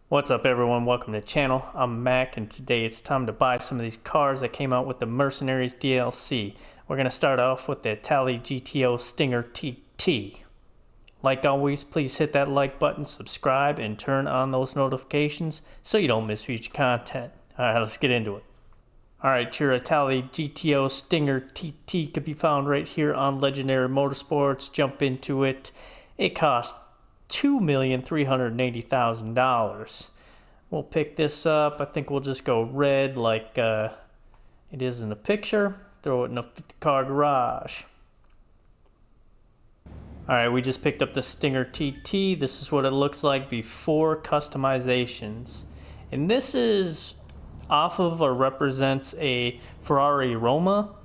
What's up everyone, welcome to the channel. I'm Mac and today it's time to buy some of these cars that came out with the Mercenaries DLC. We're going to start off with the Itali GTO Stinger TT. Like always, please hit that like button, subscribe, and turn on those notifications so you don't miss future content. Alright, let's get into it. Alright, your Itali GTO Stinger TT can be found right here on Legendary Motorsports. Jump into it. It costs $2,380,000. We'll pick this up. I think we'll just go red like it is in the picture. Throw it in the car garage. Alright, we just picked up the Stinger TT. This is what it looks like before customizations. And this is off of or represents a Ferrari Roma.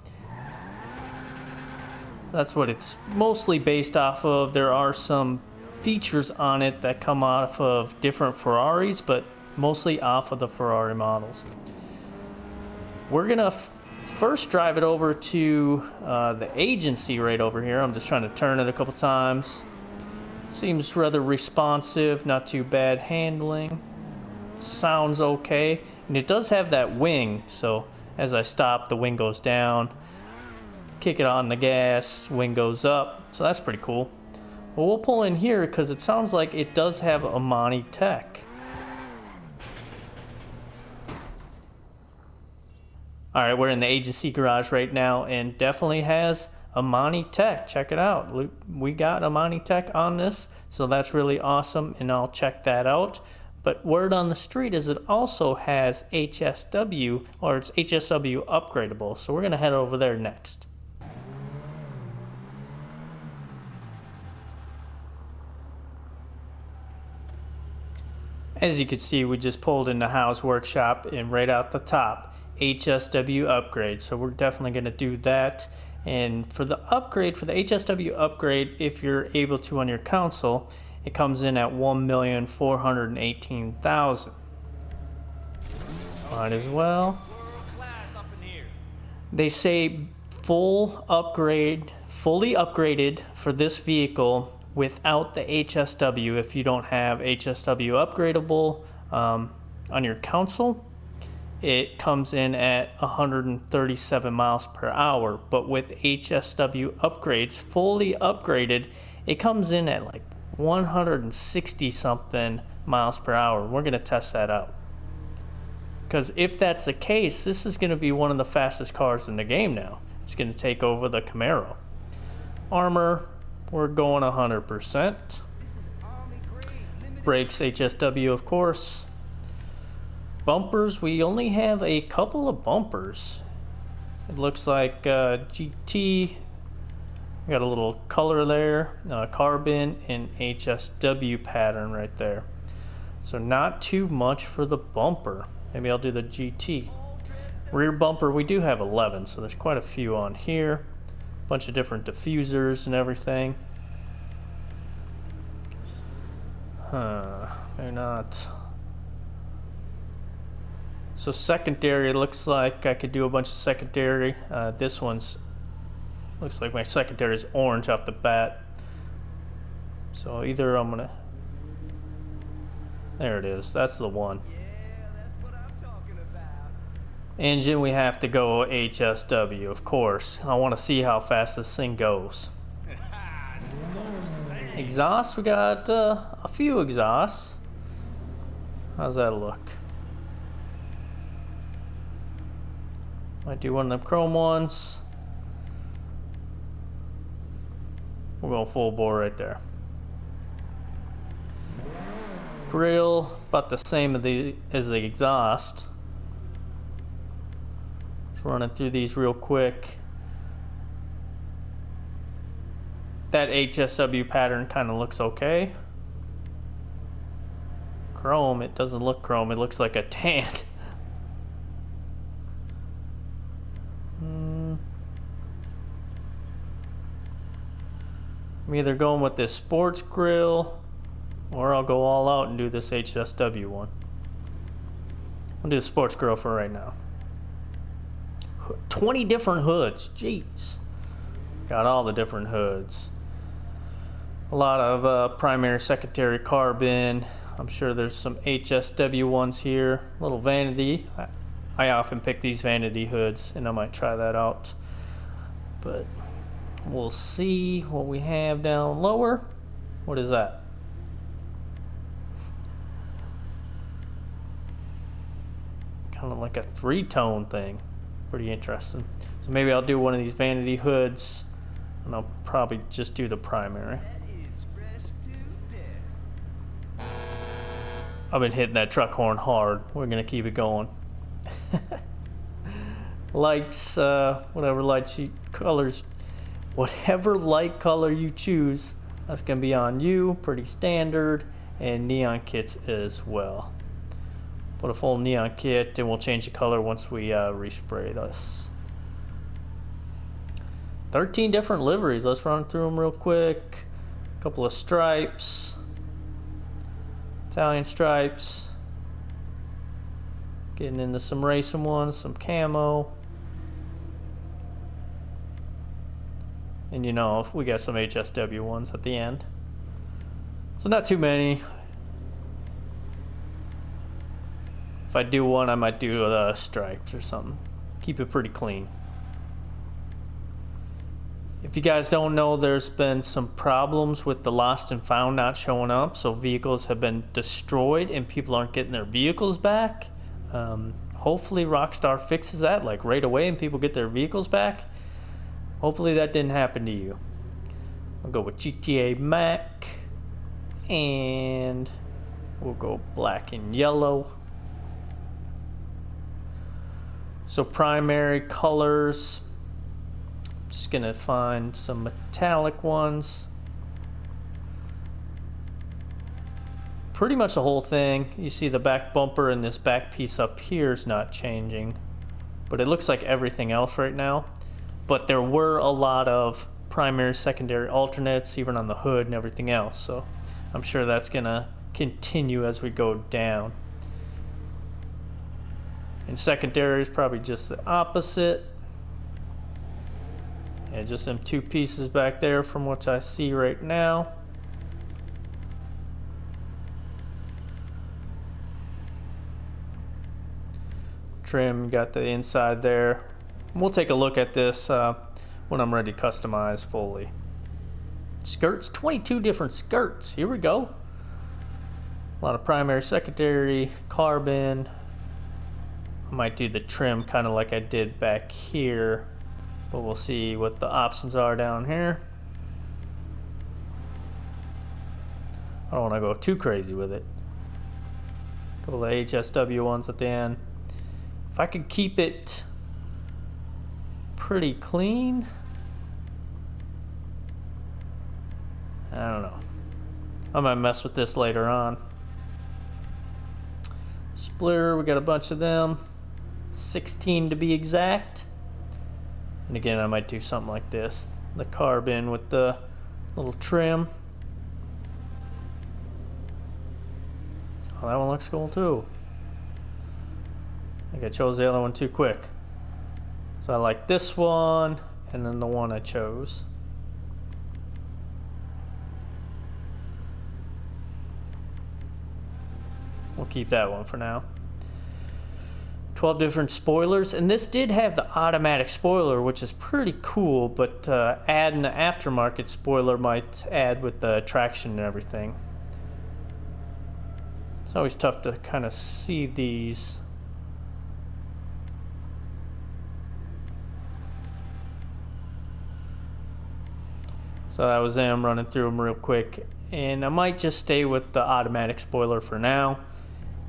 So that's what it's mostly based off of. There are some features on it that come off of different Ferraris, but mostly off of the Ferrari models. We're gonna first drive it over to the agency right over here. I'm just trying to turn it a couple times. Seems rather responsive, not too bad handling. Sounds okay, and it does have that wing, so as I stop the wing goes down, kick it on the gas, wing goes up, so that's pretty cool. Well, we'll pull in here because it sounds like it does have Amani tech. Alright, we're in the agency garage right now and definitely has Amani tech. Check it out. We got Amani tech on this, so that's really awesome and I'll check that out. But word on the street is it also has HSW, or it's HSW upgradable, so we're going to head over there next. As you can see, we just pulled in the house workshop and right out the top, HSW upgrade. So we're definitely going to do that. And for the upgrade, for the HSW upgrade, if you're able to on your console, it comes in at $1,418,000. Might as well. They say fully upgraded for this vehicle without the HSW. If you don't have HSW upgradable on your console, it comes in at 137 miles per hour. But with HSW upgrades, fully upgraded, it comes in at like 160 something miles per hour. We're going to test that out. Because if that's the case, this is going to be one of the fastest cars in the game now. It's going to take over the Camaro. Armor, we're going 100%. Brakes, HSW, of course. Bumpers, we only have a couple of bumpers. It looks like GT. We got a little color there, carbon and HSW pattern right there. So not too much for the bumper. Maybe I'll do the GT. Rear bumper, we do have 11, so there's quite a few on here. Bunch of different diffusers and everything. They're not. So secondary, looks like I could do a bunch of secondary. This one's looks like my secondary is orange off the bat. So either I'm gonna. There it is. That's the one. Engine, we have to go HSW, of course. I want to see how fast this thing goes. Exhaust, we got a few exhausts. How's that look? Might do one of them chrome ones. We're going full bore right there. Grill, about the same as the exhaust. Running through these real quick. That HSW pattern kind of looks okay. Chrome, it doesn't look chrome, it looks like a tan. I'm either going with this sports grill or I'll go all out and do this HSW one. I'll do the sports grill for right now. 20 different hoods, jeez. Got all the different hoods. A lot of primary, secondary carbon, I'm sure there's some HSW ones here. Little vanity. I often pick these vanity hoods, and I might try that out. But we'll see what we have down lower. What is that? Kind of like a three-tone thing. Pretty interesting. So maybe I'll do one of these vanity hoods, and I'll probably just do the primary. I've been hitting that truck horn hard. We're gonna keep it going. Lights, whatever lights you, colors, whatever light color you choose, that's gonna be on you. Pretty standard, and neon kits as well. Put a full neon kit, and we'll change the color once we respray this. 13 different liveries. Let's run through them real quick. A couple of stripes. Italian stripes. Getting into some racing ones, some camo. And you know, we got some HSW ones at the end. So not too many. If I do one, I might do the stripes or something. Keep it pretty clean. If you guys don't know, there's been some problems with the lost and found not showing up. So vehicles have been destroyed and people aren't getting their vehicles back. Hopefully Rockstar fixes that like right away and people get their vehicles back. Hopefully that didn't happen to you. I'll go with GTA Mac. And we'll go black and yellow. So primary colors. Just gonna find some metallic ones. Pretty much the whole thing. You see the back bumper and this back piece up here is not changing, but it looks like everything else right now. But there were a lot of primary, secondary alternates, even on the hood and everything else. So I'm sure that's gonna continue as we go down. And secondary is probably just the opposite. Yeah, just them two pieces back there from what I see right now. Trim, got the inside there. We'll take a look at this when I'm ready to customize fully. Skirts, 22 different skirts. Here we go. A lot of primary, secondary, carbon. I might do the trim kind of like I did back here. But we'll see what the options are down here. I don't want to go too crazy with it. A couple of HSW ones at the end. If I could keep it pretty clean. I don't know. I might mess with this later on. Splitter, we got a bunch of them. 16 to be exact. And again, I might do something like this. The carbon with the little trim. Oh, that one looks cool too. I think I chose the other one too quick. So I like this one, and then the one I chose. We'll keep that one for now. 12 different spoilers, and this did have the automatic spoiler, which is pretty cool, but adding the aftermarket spoiler might add with the traction and everything. It's always tough to kind of see these. So that was them, running through them real quick, and I might just stay with the automatic spoiler for now.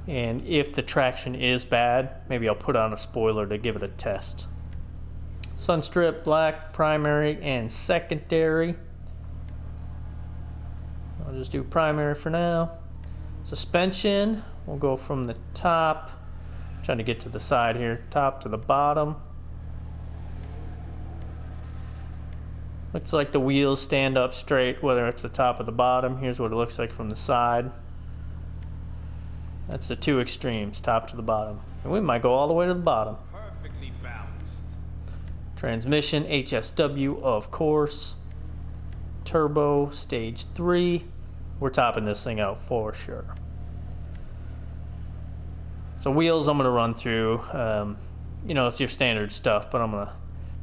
And if the traction is bad, maybe I'll put on a spoiler to give it a test. Sunstrip, black, primary, and secondary. I'll just do primary for now. Suspension, we'll go from the top. I'm trying to get to the side here, top to the bottom. Looks like the wheels stand up straight, whether it's the top or the bottom. Here's what it looks like from the side. That's the two extremes, top to the bottom. And we might go all the way to the bottom. Perfectly balanced. Transmission, HSW, of course. Turbo, stage 3. We're topping this thing out for sure. So wheels I'm going to run through, you know, it's your standard stuff, but I'm going to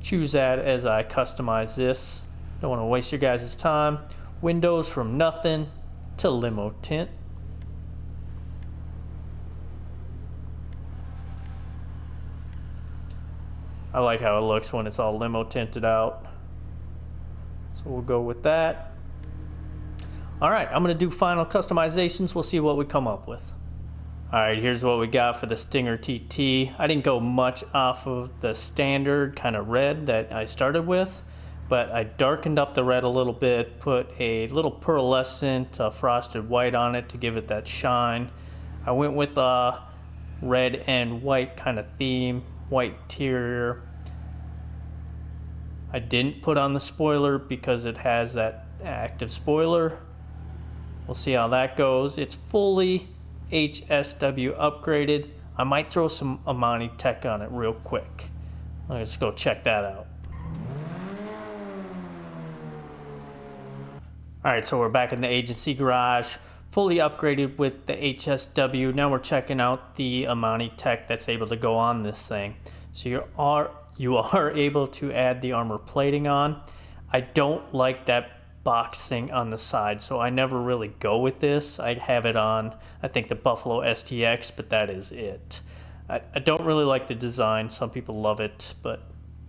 choose that as I customize this. Don't want to waste your guys' time. Windows from nothing to limo tint. I like how it looks when it's all limo tinted out. So we'll go with that. All right, I'm gonna do final customizations. We'll see what we come up with. All right, here's what we got for the Stinger TT. I didn't go much off of the standard kind of red that I started with, but I darkened up the red a little bit, put a little pearlescent frosted white on it to give it that shine. I went with a red and white kind of theme, white interior. I didn't put on the spoiler because it has that active spoiler. We'll see how that goes. It's fully HSW upgraded. I might throw some Amani Tech on it real quick. Let's go check that out. All right, so we're back in the agency garage, fully upgraded with the HSW. Now we're checking out the Amani Tech that's able to go on this thing. So you are able to add the armor plating on. I don't like that boxing on the side, so I never really go with this. I have it on, I think, the Buffalo STX, but that is it. I don't really like the design. Some people love it, but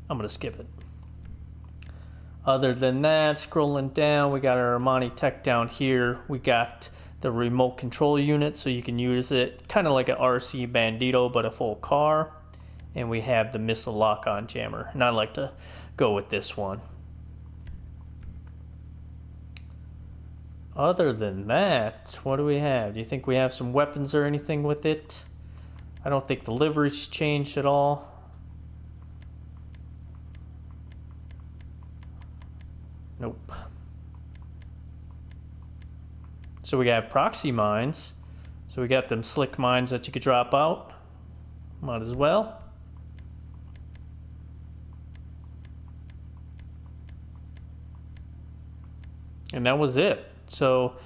I'm gonna skip it. Other than that, scrolling down, we got our Amani Tech down here. We got the remote control unit, so you can use it kind of like an RC Bandito, but a full car. And we have the missile lock-on jammer, and I like to go with this one. Other than that, what do we have? Do you think we have some weapons or anything with it? I don't think the livery's changed at all. Nope. So we got proxy mines. So we got them slick mines that you could drop out. Might as well. And that was it. So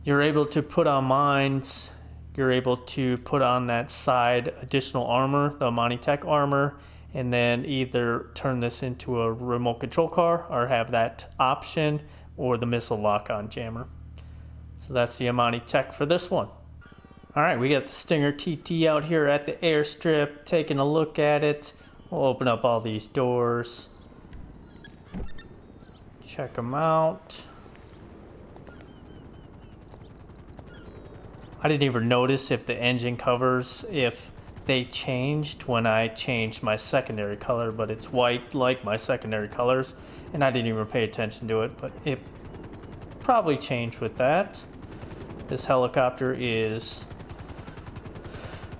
you're able to put on mines, you're able to put on that side additional armor, the Amani Tech armor, and then either turn this into a remote control car or have that option, or the missile lock-on jammer. So that's the Amani Tech for this one. All right, we got the Stinger TT out here at the airstrip, taking a look at it. We'll open up all these doors, check them out. I didn't even notice if the engine covers, if they changed when I changed my secondary color, but it's white like my secondary colors, and I didn't even pay attention to it, but it probably changed with that. This helicopter is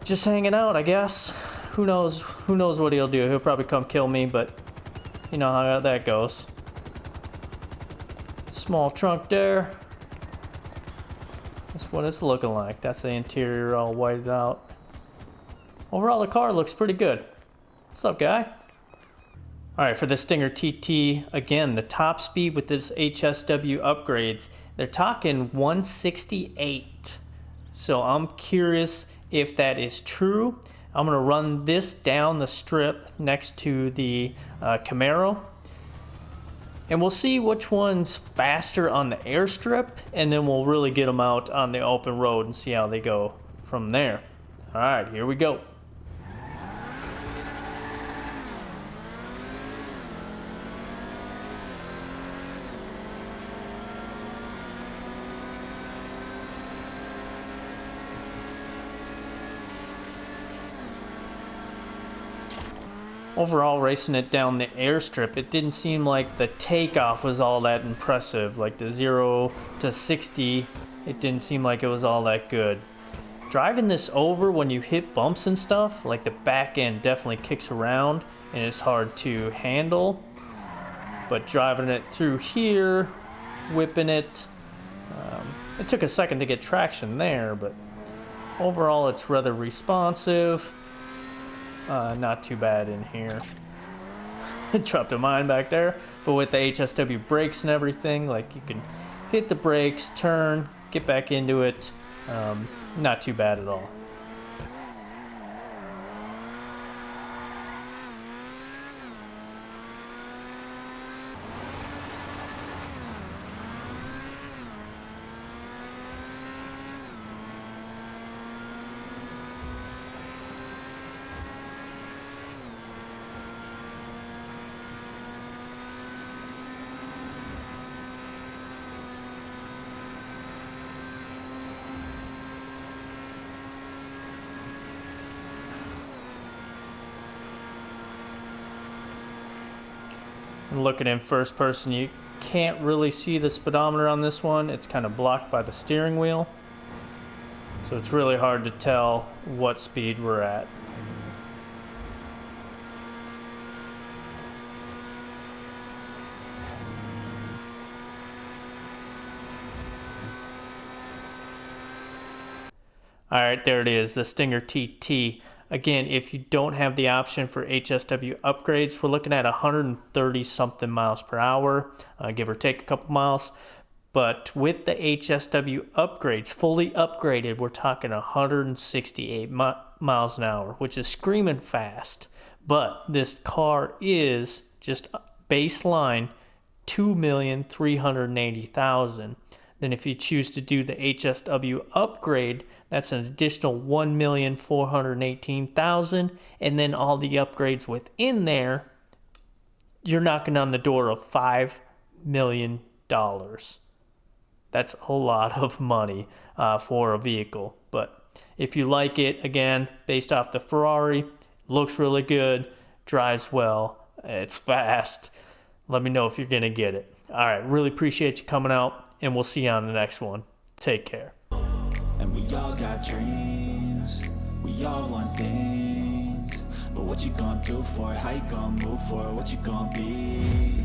just hanging out, I guess. Who knows what he'll do. He'll probably come kill me, but you know how that goes. Small trunk there. That's what it's looking like. That's the interior all whited out. Overall, the car looks pretty good. What's up, guy? All right, for the Stinger TT, again, the top speed with this HSW upgrades, they're talking 168. So I'm curious if that is true. I'm gonna run this down the strip next to the Camaro, and we'll see which one's faster on the airstrip, and then we'll really get them out on the open road and see how they go from there. All right, here we go. Overall, racing it down the airstrip, it didn't seem like the takeoff was all that impressive. Like the 0 to 60, it didn't seem like it was all that good. Driving this over when you hit bumps and stuff, like the back end definitely kicks around and it's hard to handle. But driving it through here, whipping it, it took a second to get traction there, but overall it's rather responsive. Not too bad in here. Dropped a mine back there, but with the HSW brakes and everything, like you can hit the brakes, turn, get back into it. Not too bad at all. And looking in first person, you can't really see the speedometer on this one. It's kind of blocked by the steering wheel. So it's really hard to tell what speed we're at. All right, there it is, the Stinger TT. Again, if you don't have the option for HSW upgrades, we're looking at 130 something miles per hour, give or take a couple miles. But with the HSW upgrades, fully upgraded, we're talking 168 miles an hour, which is screaming fast. But this car is just baseline 2,380,000. Then if you choose to do the HSW upgrade, that's an additional 1,418,000. And then all the upgrades within there, you're knocking on the door of $5 million. That's a lot of money for a vehicle. But if you like it, again, based off the Ferrari, looks really good, drives well, it's fast. Let me know if you're going to get it. All right, really appreciate you coming out, and we'll see you on the next one. Take care. And we all got dreams, we all want things, but what you gonna do for it? How you gonna move for it? What you gonna be?